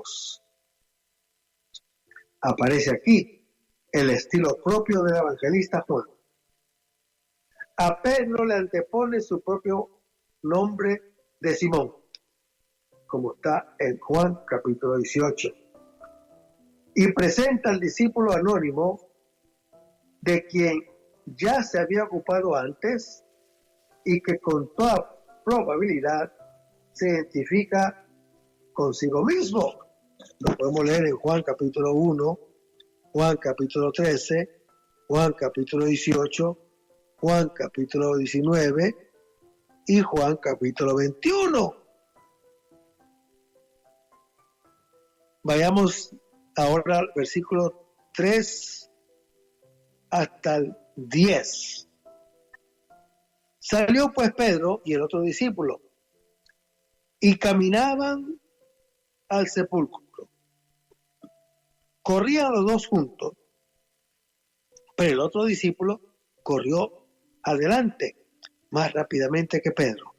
muertos. Aparece aquí el estilo propio del evangelista Juan. A Pedro le antepone su propio nombre de Simón, como está en Juan capítulo 18, y presenta al discípulo anónimo de quien ya se había ocupado antes y que con toda probabilidad se identifica consigo mismo. Lo podemos leer en Juan capítulo 1, Juan capítulo 13, Juan capítulo 18, Juan capítulo 19 y Juan capítulo 21. Vayamos ahora al versículo 3 hasta el 10. Salió pues Pedro y el otro discípulo y caminaban al sepulcro. Corrían los dos juntos, pero el otro discípulo corrió adelante más rápidamente que Pedro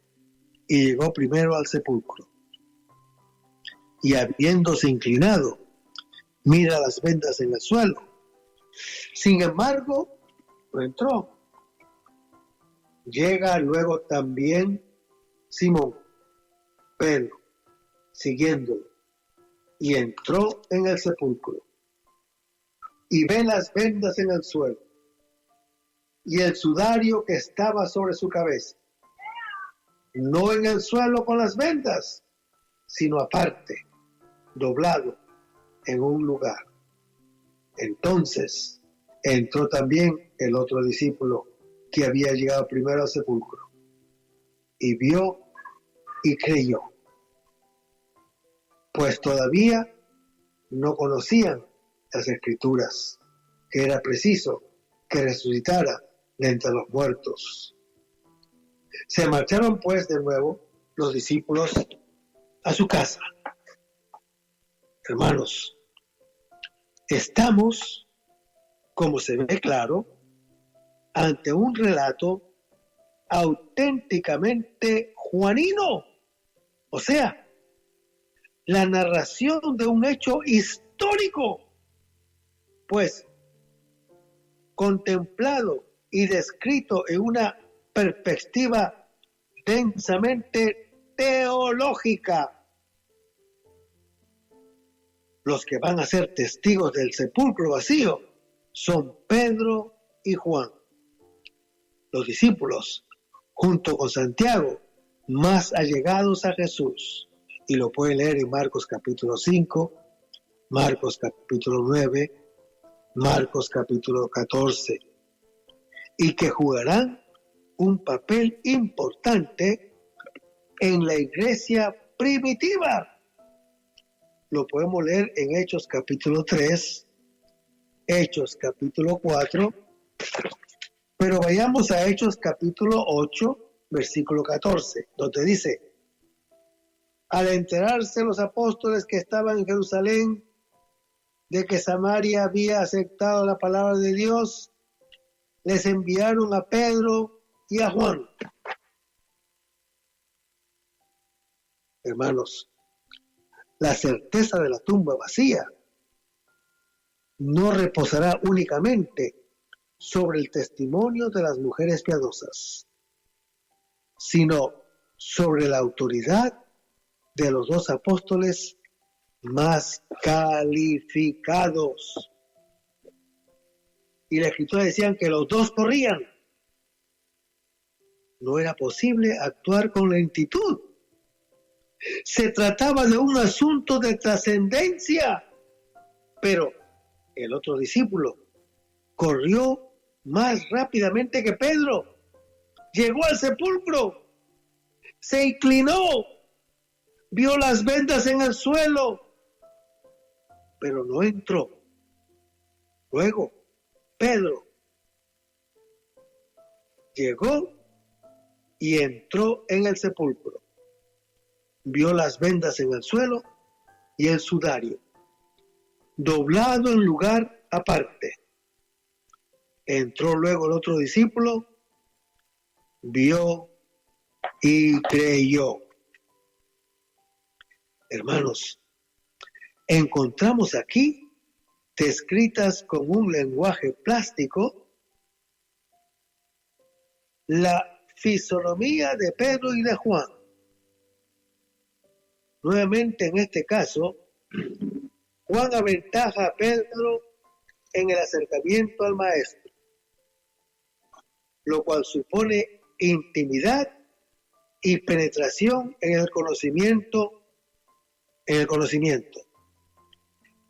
y llegó primero al sepulcro. Y habiéndose inclinado, mira las vendas en el suelo. Sin embargo, no entró. Llega luego también Simón, Pedro, siguiéndolo, y entró en el sepulcro. Y ve las vendas en el suelo, y el sudario que estaba sobre su cabeza, no en el suelo con las vendas, sino aparte, doblado en un lugar. Entonces entró también el otro discípulo que había llegado primero al sepulcro, y vio y creyó, pues todavía no conocían las escrituras, que era preciso que resucitara de entre los muertos. Se marcharon pues de nuevo los discípulos a su casa. Hermanos, estamos, como se ve claro, ante un relato auténticamente juanino, o sea, la narración de un hecho histórico, pues contemplado y descrito en una perspectiva densamente teológica. Los que van a ser testigos del sepulcro vacío son Pedro y Juan, los discípulos, junto con Santiago, más allegados a Jesús. Y lo pueden leer en Marcos capítulo 5, Marcos capítulo 9, Marcos capítulo 14, y que jugarán un papel importante en la iglesia primitiva. Lo podemos leer en Hechos capítulo 3, Hechos capítulo 4, pero vayamos a Hechos capítulo 8, versículo 14, donde dice: al enterarse los apóstoles que estaban en Jerusalén de que Samaria había aceptado la palabra de Dios, les enviaron a Pedro y a Juan. Hermanos, la certeza de la tumba vacía no reposará únicamente sobre el testimonio de las mujeres piadosas, sino sobre la autoridad de los dos apóstoles más calificados. Y la escritura decían que los dos corrían. No era posible actuar con lentitud. Se trataba de un asunto de trascendencia, pero el otro discípulo corrió más rápidamente que Pedro. Llegó al sepulcro, se inclinó, vio las vendas en el suelo, pero no entró. Luego, Pedro llegó y entró en el sepulcro. Vio las vendas en el suelo y el sudario, doblado en lugar aparte. Entró luego el otro discípulo, vio y creyó. Hermanos, encontramos aquí descritas con un lenguaje plástico la fisonomía de Pedro y de Juan. Nuevamente, en este caso, Juan aventaja a Pedro en el acercamiento al maestro, lo cual supone intimidad y penetración en el conocimiento.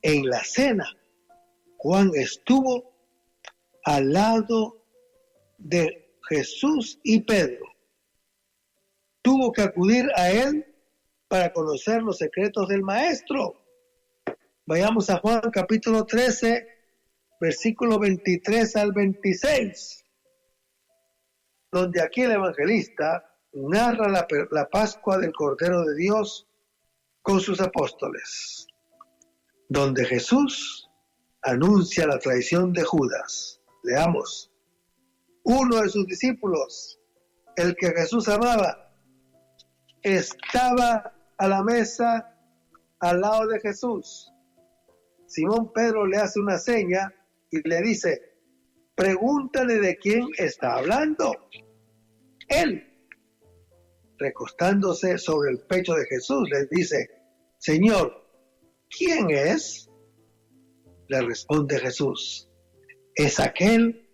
En la cena, Juan estuvo al lado de Jesús y Pedro. Tuvo que acudir a él para conocer los secretos del maestro. Vayamos a Juan capítulo 13, versículo 23 al 26, donde aquí el evangelista narra la Pascua del Cordero de Dios con sus apóstoles, donde Jesús anuncia la traición de Judas. Leamos. Uno de sus discípulos, el que Jesús amaba, estaba a la mesa al lado de Jesús. Simón Pedro le hace una seña y le dice: pregúntale de quién está hablando. Él, recostándose sobre el pecho de Jesús, le dice: Señor, ¿quién es? Le responde Jesús: es aquel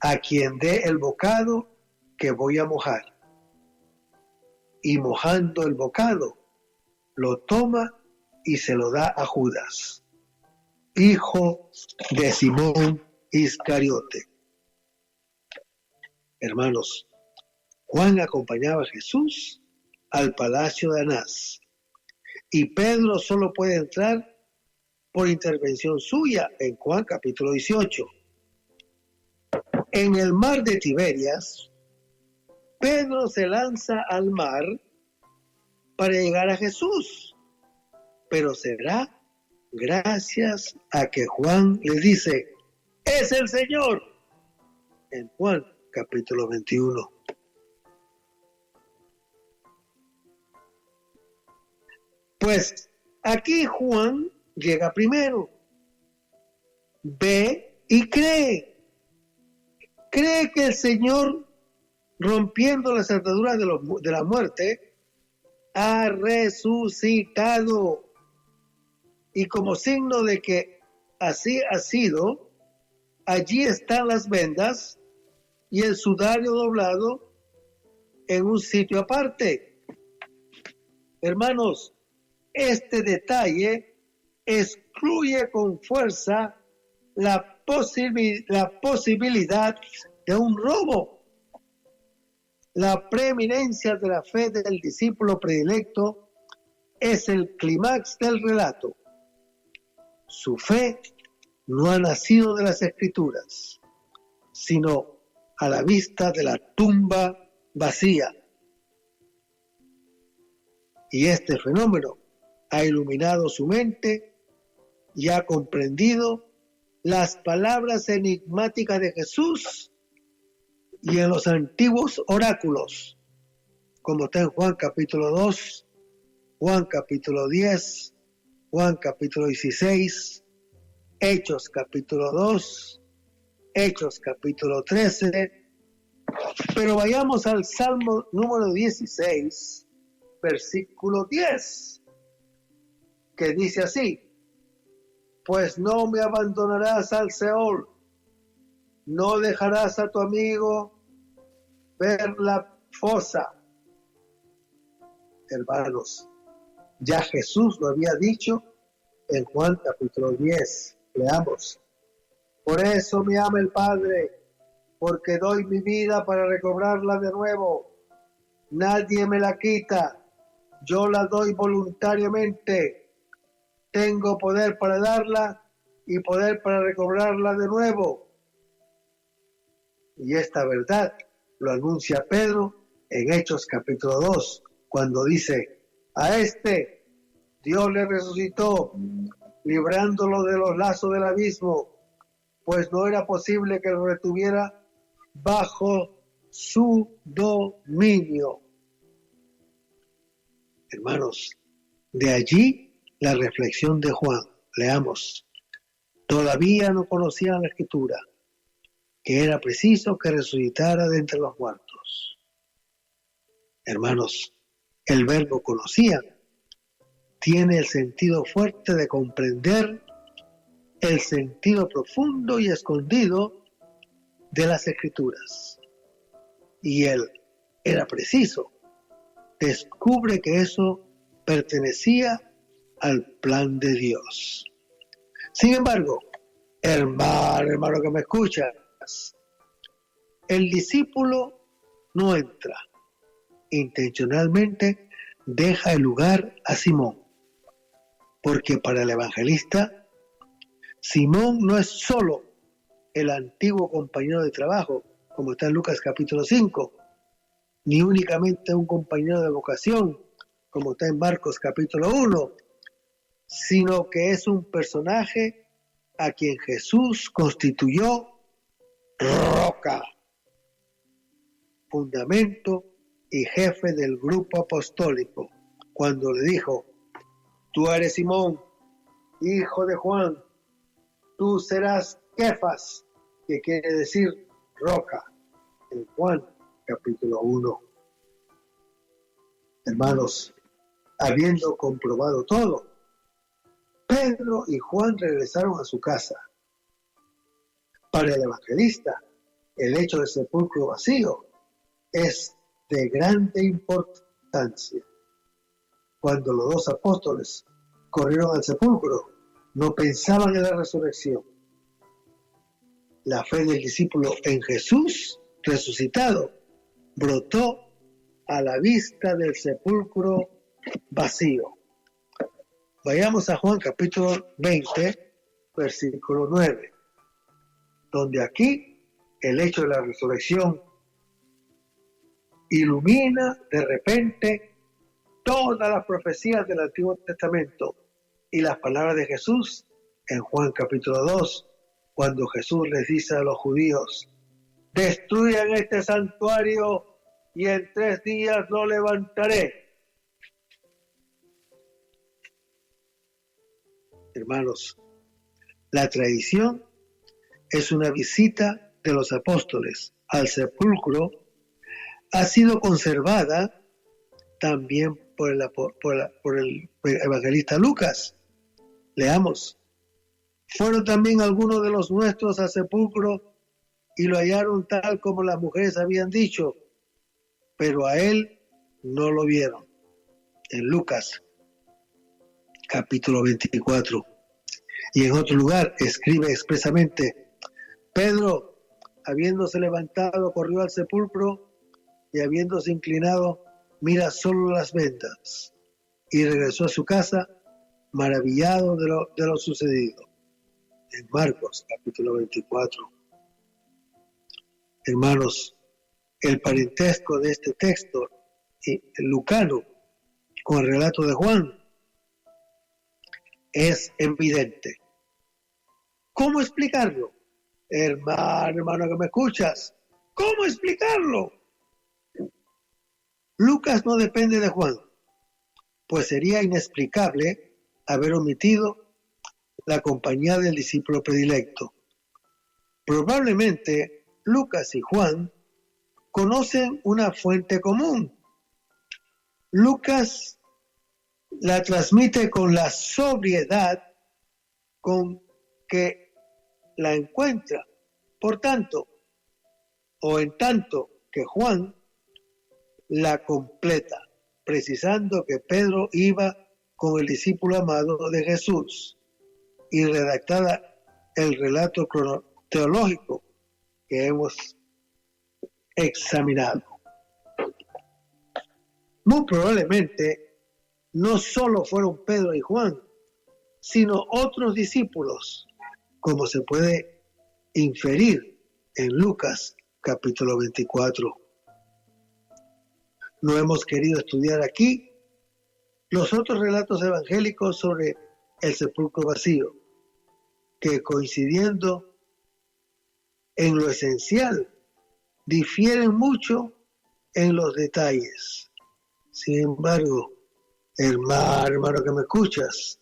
a quien dé el bocado que voy a mojar. Y mojando el bocado, lo toma y se lo da a Judas, hijo de Simón Iscariote. Hermanos, Juan acompañaba a Jesús al palacio de Anás, y Pedro solo puede entrar por intervención suya en Juan capítulo 18. En el mar de Tiberias, Pedro se lanza al mar para llegar a Jesús, pero será gracias a que Juan le dice: ¡es el Señor! En Juan capítulo 21. Pues aquí Juan llega primero, ve y cree. Cree que el Señor, rompiendo las ataduras de la muerte, ha resucitado. Y como signo de que así ha sido, allí están las vendas y el sudario doblado en un sitio aparte. Hermanos, este detalle excluye con fuerza la posibilidad de un robo. La preeminencia de la fe del discípulo predilecto es el clímax del relato. Su fe no ha nacido de las Escrituras, sino a la vista de la tumba vacía. Y este fenómeno ha iluminado su mente y ha comprendido las palabras enigmáticas de Jesús y en los antiguos oráculos, como está en Juan capítulo 2, Juan capítulo 10, Juan capítulo 16, Hechos capítulo 2, Hechos capítulo 13. Pero vayamos al Salmo número 16, versículo 10, que dice así: pues no me abandonarás al Seol, no dejarás a tu amigo ver la fosa. Hermanos, ya Jesús lo había dicho en Juan capítulo 10. Leamos. Por eso me ama el Padre, porque doy mi vida para recobrarla de nuevo. Nadie me la quita, yo la doy voluntariamente. Tengo poder para darla y poder para recobrarla de nuevo. Y esta verdad lo anuncia Pedro en Hechos capítulo 2, cuando dice: a este Dios le resucitó, librándolo de los lazos del abismo, pues no era posible que lo retuviera bajo su dominio. Hermanos, de allí la reflexión de Juan. Leamos. Todavía no conocían la Escritura, que era preciso que resucitara de entre los muertos. Hermanos, el verbo conocían tiene el sentido fuerte de comprender el sentido profundo y escondido de las Escrituras. Y él era preciso. Descubre que eso pertenecía al plan de Dios. Sin embargo, hermano que me escuchas, el discípulo no entra. Intencionalmente deja el lugar a Simón, porque para el evangelista, Simón no es solo el antiguo compañero de trabajo, como está en Lucas capítulo 5, ni únicamente un compañero de vocación, como está en Marcos capítulo 1, sino que es un personaje a quien Jesús constituyó roca, fundamento y jefe del grupo apostólico, cuando le dijo: tú eres Simón, hijo de Juan, tú serás Kefas, que quiere decir roca, en Juan capítulo 1. Hermanos, habiendo comprobado todo, Pedro y Juan regresaron a su casa. Para el evangelista, el hecho del sepulcro vacío es de grande importancia. Cuando los dos apóstoles corrieron al sepulcro, no pensaban en la resurrección. La fe del discípulo en Jesús resucitado brotó a la vista del sepulcro vacío. Vayamos a Juan capítulo 20, versículo 9, donde aquí el hecho de la resurrección ilumina de repente todas las profecías del Antiguo Testamento y las palabras de Jesús en Juan capítulo 2, cuando Jesús les dice a los judíos: destruyan este santuario y en 3 días lo levantaré. Hermanos, la tradición es una visita de los apóstoles al sepulcro, ha sido conservada también por el evangelista Lucas. Leamos. Fueron también algunos de los nuestros al sepulcro y lo hallaron tal como las mujeres habían dicho, pero a él no lo vieron. En Lucas capítulo 24. Y en otro lugar escribe expresamente: Pedro, habiéndose levantado, corrió al sepulcro y habiéndose inclinado, mira solo las vendas, y regresó a su casa maravillado de lo sucedido. En Marcos capítulo 24. Hermanos, el parentesco de este texto lucano con el relato de Juan es evidente. ¿Cómo explicarlo? Hermano que me escuchas, ¿cómo explicarlo? Lucas no depende de Juan, pues sería inexplicable haber omitido la compañía del discípulo predilecto. Probablemente Lucas y Juan conocen una fuente común. Lucas la transmite con la sobriedad con que la encuentra. Por tanto, o en tanto que Juan la completa, precisando que Pedro iba con el discípulo amado de Jesús y redactada el relato teológico que hemos examinado. Muy probablemente no solo fueron Pedro y Juan, sino otros discípulos, como se puede inferir en Lucas capítulo 24. No hemos querido estudiar aquí los otros relatos evangélicos sobre el sepulcro vacío, que coincidiendo en lo esencial, difieren mucho en los detalles. Sin embargo, hermano que me escuchas,